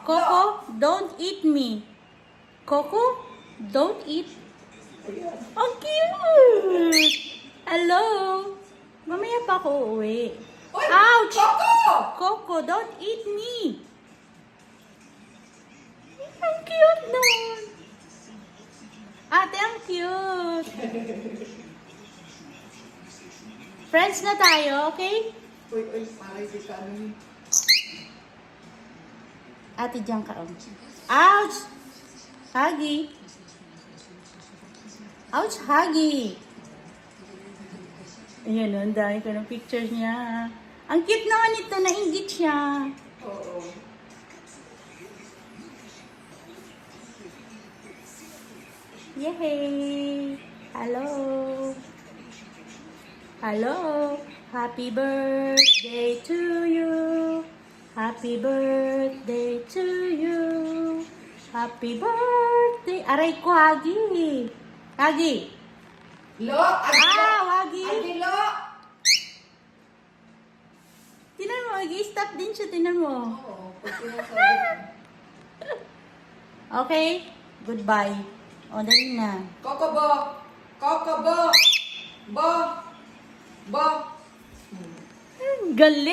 Coco, don't eat me. Coco, don't eat. Ang cute! Hello! Mamaya pa ako uuwi. Uy, Ouch! Coco! Coco, don't eat me. Ang cute nun. Ate, ang cute. Friends na tayo, okay? Uy, parang di ka ano. Ate, diyan ka. Ouch! Huggy. Ouch, Huggy. Ayan, ang dami ko ng pictures niya. Ang cute naman ito, nainggit siya. Oo. Yay! Hello! Hello! Happy birthday to you! Happy birthday to you! Happy birthday! Aray ko, Huggy! Huggy! Lo! Agilo! Huggy! Agilo! Tinan mo, mag-i-stop din siya, tinan mo. Oo, pag sinasabi ko. Okay? Goodbye. O, dali na. Coco Bo! Coco Bo! Bo! Bo! Galing!